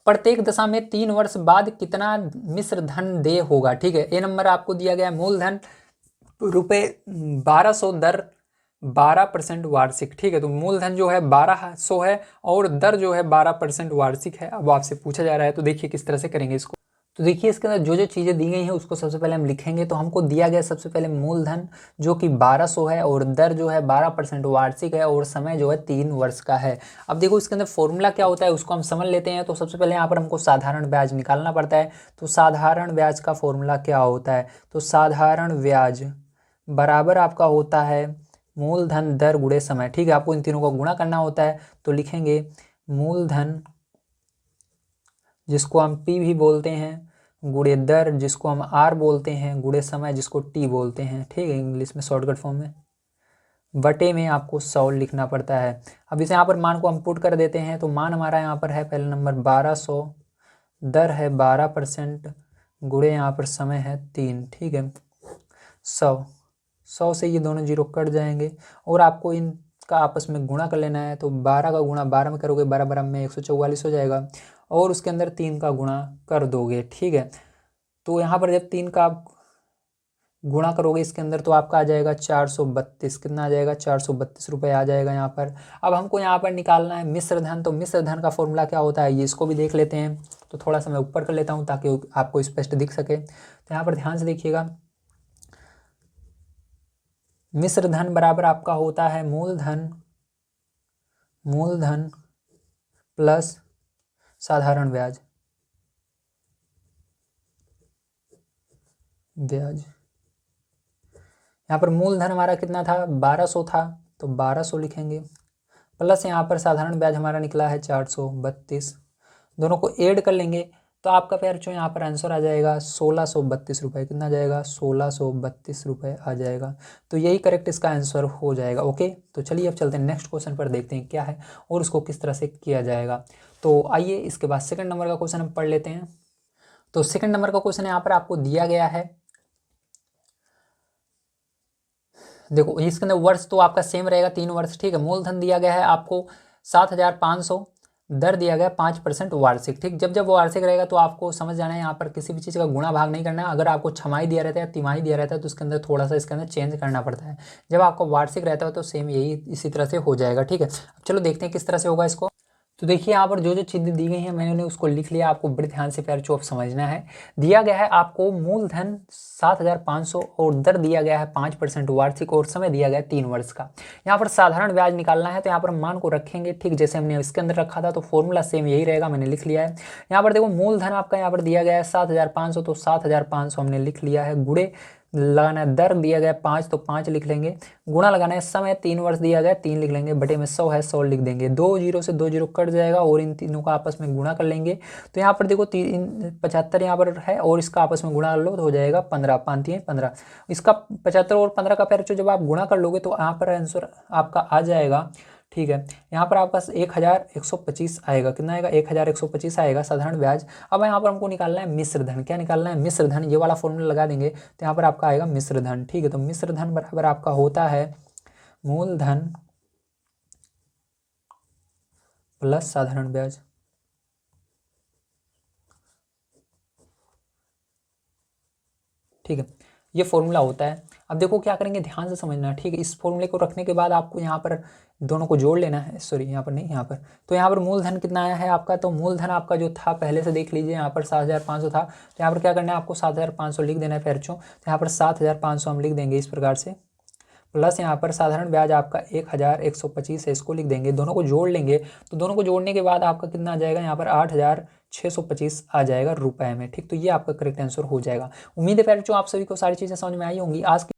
प्रत्येक दशा में 3 वर्ष बाद कितना मिश्र धन देय होगा। ठीक है, ए नंबर आपको दिया गया है मूलधन रुपये 1200 दर 12% वार्षिक। ठीक है, तो मूलधन जो है 1200 है और दर जो है 12% वार्षिक है। अब आपसे पूछा जा रहा है, तो देखिए किस तरह से करेंगे इसको। तो देखिए इसके अंदर जो जो चीज़ें दी गई हैं उसको सबसे पहले हम लिखेंगे। तो हमको दिया गया सबसे पहले मूलधन जो कि 1200 है और दर जो है 12% वार्षिक है और समय जो है 3 वर्ष का है। अब देखो इसके अंदर फॉर्मूला क्या होता है उसको हम समझ लेते हैं। तो सबसे पहले यहाँ पर हमको साधारण ब्याज निकालना पड़ता है। तो साधारण ब्याज का फॉर्मूला क्या होता है, तो साधारण ब्याज बराबर आपका होता है मूलधन दर गुणे समय। ठीक है, आपको इन तीनों को गुणा करना होता है। तो लिखेंगे मूलधन जिसको हम P भी बोलते हैं गुणे दर जिसको हम R बोलते हैं गुणे समय जिसको T बोलते हैं। ठीक है, इंग्लिश में शॉर्टकट फॉर्म में बटे में आपको 100 लिखना पड़ता है। अब इसे यहाँ पर मान को हम पुट कर देते हैं। तो मान हमारा यहाँ पर है पहले नंबर 1200, दर है 12% गुणे यहाँ पर समय है 3। ठीक है, 100 से ये दोनों जीरो कट जाएंगे और आपको इनका आपस में गुणा कर लेना है। तो 12 का गुणा 12 में करोगे 12 12 में 144 हो जाएगा और उसके अंदर 3 का गुणा कर दोगे। ठीक है, तो यहाँ पर जब 3 का आप गुणा करोगे इसके अंदर तो आपका आ जाएगा 432। कितना आ जाएगा, 432 रुपये आ जाएगा यहाँ पर। अब हमको यहाँ पर निकालना है मिश्र धन। तो मिश्र धन का फॉर्मूला क्या होता है ये इसको भी देख लेते हैं। तो थोड़ा सा मैं ऊपर कर लेता हूँ ताकि आपको स्पष्ट दिख सके। तो यहाँ पर ध्यान से देखिएगा, मिश्र धन बराबर आपका होता है मूलधन प्लस साधारण ब्याज। यहाँ पर मूलधन हमारा कितना था, 1200 था, तो 1200 लिखेंगे प्लस यहाँ पर साधारण ब्याज हमारा निकला है 432। दोनों को ऐड कर लेंगे तो आपका प्यार जो यहाँ पर आंसर आ जाएगा 1632 रुपये। कितना आ जाएगा, 1632 रुपये आ जाएगा। तो यही करेक्ट इसका आंसर हो जाएगा। ओके, तो चलिए अब चलते हैं नेक्स्ट क्वेश्चन पर, देखते हैं क्या है और उसको किस तरह से किया जाएगा। तो आइए इसके बाद सेकंड नंबर का क्वेश्चन हम पढ़ लेते हैं। तो सेकंड नंबर का क्वेश्चन यहाँ पर आपको दिया गया है। देखो इसके अंदर वर्ष तो आपका सेम रहेगा 3 वर्ष। ठीक है, मूलधन दिया गया है आपको 7500, दर दिया गया 5% वार्षिक। ठीक, जब जब वार्षिक रहेगा तो आपको समझ जाना है यहाँ पर किसी भी चीज़ का गुणा भाग नहीं करना है। अगर आपको छमाही दिया रहता है या तिमाही दिया रहता है तो उसके अंदर थोड़ा सा इसके अंदर चेंज करना पड़ता है। जब आपको वार्षिक रहता है तो सेम यही इसी तरह से हो जाएगा। ठीक है, अब चलो देखते हैं किस तरह से होगा इसको। तो देखिए यहाँ पर जो जो चीज़ें दी गई हैं मैंने उसको लिख लिया। आपको बड़े ध्यान से प्यार चुप समझना है। दिया गया है आपको मूलधन 7500 और दर दिया गया है 5% वार्षिक और समय दिया गया है 3 वर्ष का। यहाँ पर साधारण ब्याज निकालना है तो यहाँ पर हम मान को रखेंगे ठीक जैसे हमने इसके अंदर रखा था। तो फॉर्मूला सेम यही रहेगा, मैंने लिख लिया है। यहाँ पर देखो मूलधन आपका यहाँ पर दिया गया है 7500, तो 7500 हमने लिख लिया है। गुणे लगाना है, दर दिया गया 5 तो 5 लिख लेंगे। गुणा लगाना है, समय 3 वर्ष दिया गया 3 लिख लेंगे। बटे में 100 है 100 लिख देंगे। 2 जीरो से 2 जीरो कट जाएगा और इन तीनों का आपस में गुणा कर लेंगे। तो यहाँ पर देखो 75 यहाँ पर है और इसका आपस में गुणा कर लो तो हो जाएगा 15, 5 15। इसका 75 और 15 का पैर जब आप गुणा कर लोगे तो यहाँ पर आंसर आपका आ जाएगा। ठीक है, यहाँ पर आपका 1125 आएगा। कितना आएगा, 1125 आएगा साधारण ब्याज। अब यहाँ पर हमको निकालना है मिश्र धन। क्या निकालना है, मिश्र धन। ये वाला फॉर्मूला लगा देंगे तो यहाँ पर आपका आएगा मिश्र धन। ठीक है, तो मिश्र धन बराबर आपका होता है मूलधन प्लस साधारण ब्याज। ठीक है, ये फॉर्मूला होता है। अब देखो क्या करेंगे, ध्यान से समझना। ठीक है, इस फॉर्मूले को रखने के बाद आपको यहाँ पर दोनों को जोड़ लेना है। सॉरी यहाँ पर नहीं, यहाँ पर। तो यहाँ पर मूलधन कितना आया है आपका, तो मूलधन आपका जो था पहले से देख लीजिए, यहाँ पर 7500 था। तो यहाँ पर क्या करना है, आपको 7500 लिख देना है पैरचों। तो यहाँ पर 7500 हम लिख देंगे इस प्रकार से, प्लस यहाँ पर साधारण ब्याज आपका 1125 है, इसको लिख देंगे। दोनों को जोड़ लेंगे तो दोनों को जोड़ने के बाद आपका कितना आ जाएगा, यहाँ पर 8625 आ जाएगा रुपए में। ठीक, तो ये आपका करेक्ट आंसर हो जाएगा। उम्मीद है पैरचों आप सभी को सारी चीज़ें समझ में आई होंगी। आज